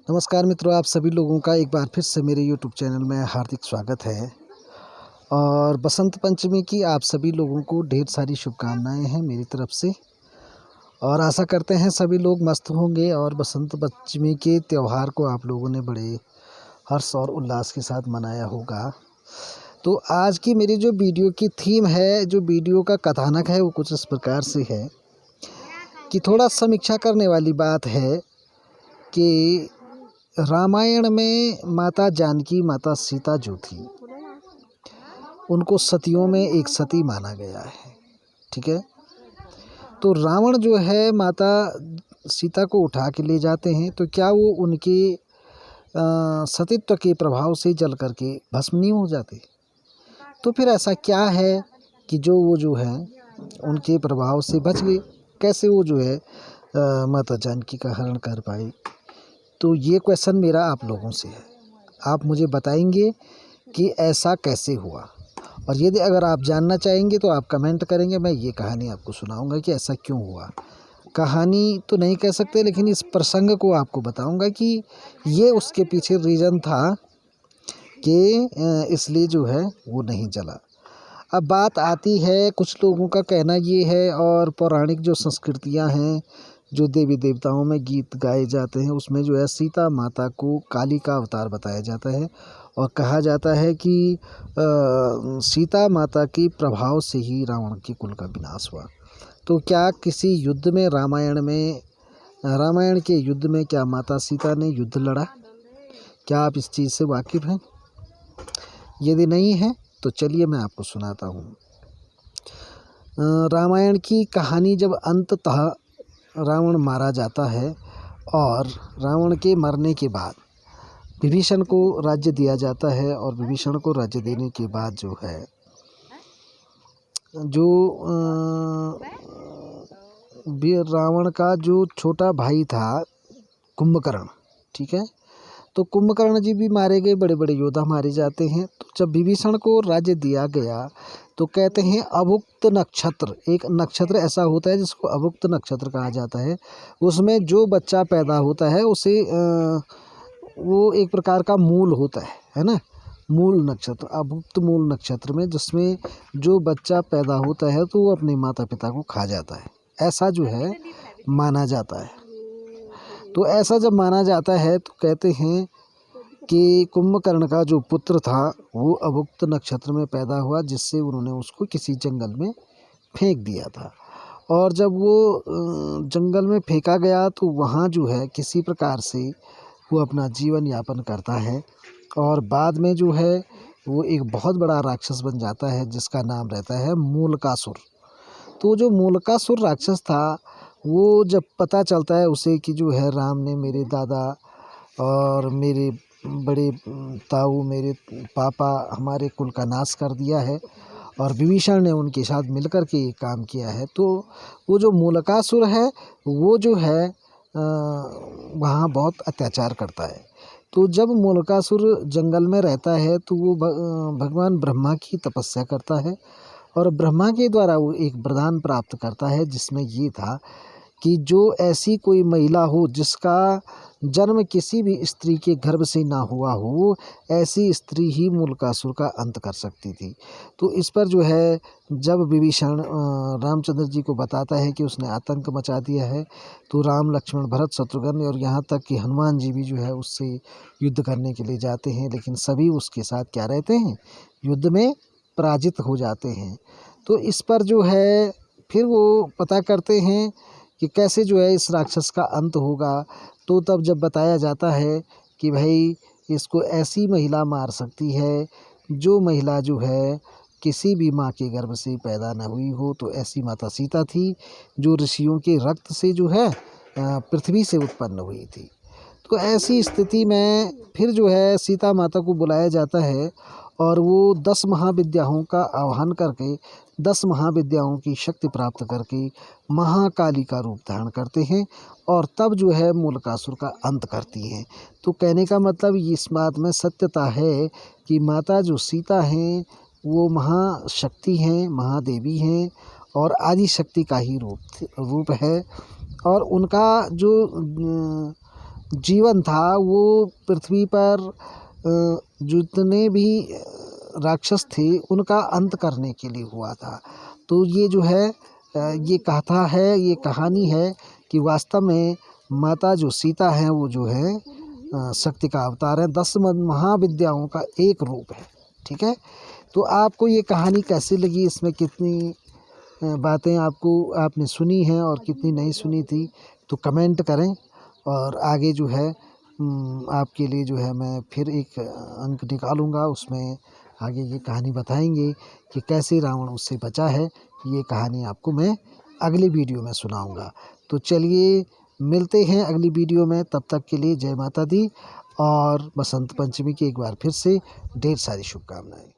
नमस्कार मित्रों, आप सभी लोगों का एक बार फिर से मेरे यूट्यूब चैनल में हार्दिक स्वागत है। और बसंत पंचमी की आप सभी लोगों को ढेर सारी शुभकामनाएं हैं मेरी तरफ से। और आशा करते हैं सभी लोग मस्त होंगे और बसंत पंचमी के त्यौहार को आप लोगों ने बड़े हर्ष और उल्लास के साथ मनाया होगा। तो आज की मेरी जो वीडियो की थीम है, जो वीडियो का कथानक है, वो कुछ इस प्रकार से है कि थोड़ा समीक्षा करने वाली बात है कि रामायण में माता जानकी, माता सीता जो थी, उनको सतियों में एक सती माना गया है। ठीक है। तो रावण जो है माता सीता को उठा के ले जाते हैं, तो क्या वो उनके सतीत्व के प्रभाव से जल करके भस्म नहीं हो जाते? तो फिर ऐसा क्या है कि वो जो है उनके प्रभाव से बच गए? कैसे वो जो है माता जानकी का हरण कर पाए? तो ये क्वेश्चन मेरा आप लोगों से है। आप मुझे बताएंगे कि ऐसा कैसे हुआ, और यदि अगर आप जानना चाहेंगे तो आप कमेंट करेंगे। मैं ये कहानी आपको सुनाऊंगा कि ऐसा क्यों हुआ। कहानी तो नहीं कह सकते, लेकिन इस प्रसंग को आपको बताऊंगा कि ये उसके पीछे रीज़न था कि इसलिए जो है वो नहीं जला। अब बात आती है, कुछ लोगों का कहना ये है, और पौराणिक जो संस्कृतियाँ हैं, जो देवी देवताओं में गीत गाए जाते हैं, उसमें जो है सीता माता को काली का अवतार बताया जाता है और कहा जाता है कि सीता माता के प्रभाव से ही रावण के कुल का विनाश हुआ। तो क्या किसी युद्ध में, रामायण के युद्ध में क्या माता सीता ने युद्ध लड़ा? क्या आप इस चीज़ से वाकिफ़ हैं? यदि नहीं है तो चलिए मैं आपको सुनाता हूँ। रामायण की कहानी जब अंततः रावण मारा जाता है, और रावण के मरने के बाद विभीषण को राज्य दिया जाता है, और विभीषण को राज्य देने के बाद जो है रावण का जो छोटा भाई था कुंभकर्ण, ठीक है, तो कुंभकर्ण जी भी मारे गए, बड़े बड़े योद्धा मारे जाते हैं। तो जब विभीषण को राज्य दिया गया तो कहते हैं अभुक्त नक्षत्र, एक नक्षत्र ऐसा होता है जिसको अभुक्त नक्षत्र कहा जाता है। उसमें जो बच्चा पैदा होता है उसे वो एक प्रकार का मूल होता है ना, मूल नक्षत्र, अभुक्त मूल नक्षत्र में जिसमें जो बच्चा पैदा होता है तो वो अपने माता पिता को खा जाता है, ऐसा जो है माना जाता है। तो ऐसा जब माना जाता है तो कहते हैं कि कुंभकर्ण का जो पुत्र था वो अभुक्त नक्षत्र में पैदा हुआ, जिससे उन्होंने उसको किसी जंगल में फेंक दिया था। और जब वो जंगल में फेंका गया तो वहाँ जो है किसी प्रकार से वो अपना जीवन यापन करता है, और बाद में जो है वो एक बहुत बड़ा राक्षस बन जाता है जिसका नाम रहता है मूलकासुर। तो जो मूलकासुर राक्षस था, वो जब पता चलता है उसे कि जो है राम ने मेरे दादा और मेरे बड़े ताऊ, मेरे पापा, हमारे कुल का नाश कर दिया है, और विभीषण ने उनके साथ मिलकर के ये काम किया है, तो वो जो मूलकासुर है वो जो है वहाँ बहुत अत्याचार करता है। तो जब मूलकासुर जंगल में रहता है तो वो भगवान ब्रह्मा की तपस्या करता है, और ब्रह्मा के द्वारा वो एक वरदान प्राप्त करता है, जिसमें ये था कि जो ऐसी कोई महिला हो जिसका जन्म किसी भी स्त्री के गर्भ से ना हुआ हो, ऐसी स्त्री ही मूलकासुर का अंत कर सकती थी। तो इस पर जो है जब विभीषण रामचंद्र जी को बताता है कि उसने आतंक मचा दिया है, तो राम, लक्ष्मण, भरत, शत्रुघ्न और यहाँ तक कि हनुमान जी भी जो है उससे युद्ध करने के लिए जाते हैं, लेकिन सभी उसके साथ क्या रहते हैं, युद्ध में पराजित हो जाते हैं। तो इस पर जो है फिर वो पता करते हैं कि कैसे जो है इस राक्षस का अंत होगा। तो तब जब बताया जाता है कि भाई इसको ऐसी महिला मार सकती है जो महिला जो है किसी भी माँ के गर्भ से पैदा न हुई हो, तो ऐसी माता सीता थी जो ऋषियों के रक्त से जो है पृथ्वी से उत्पन्न हुई थी। तो ऐसी स्थिति में फिर जो है सीता माता को बुलाया जाता है, और वो 10 महाविद्याओं का आह्वान करके 10 महाविद्याओं की शक्ति प्राप्त करके महाकाली का रूप धारण करते हैं, और तब जो है मूलकासुर का अंत करती हैं। तो कहने का मतलब इस बात में सत्यता है कि माता जो सीता हैं वो महाशक्ति हैं, महादेवी हैं, और आदिशक्ति का ही रूप है। और उनका जो जीवन था वो पृथ्वी पर जितने भी राक्षस थे उनका अंत करने के लिए हुआ था। तो ये जो है ये कथा है, ये कहानी है कि वास्तव में माता जो सीता हैं वो जो है शक्ति का अवतार है, 10 महाविद्याओं का एक रूप है। ठीक है, तो आपको ये कहानी कैसी लगी, इसमें कितनी बातें आपने सुनी हैं और कितनी नहीं सुनी थी, तो कमेंट करें। और आगे जो है आपके लिए जो है मैं फिर एक अंक निकालूंगा, उसमें आगे ये कहानी बताएंगे कि कैसे रावण उससे बचा है। ये कहानी आपको मैं अगली वीडियो में सुनाऊंगा। तो चलिए मिलते हैं अगली वीडियो में, तब तक के लिए जय माता दी और बसंत पंचमी की एक बार फिर से ढेर सारी शुभकामनाएं।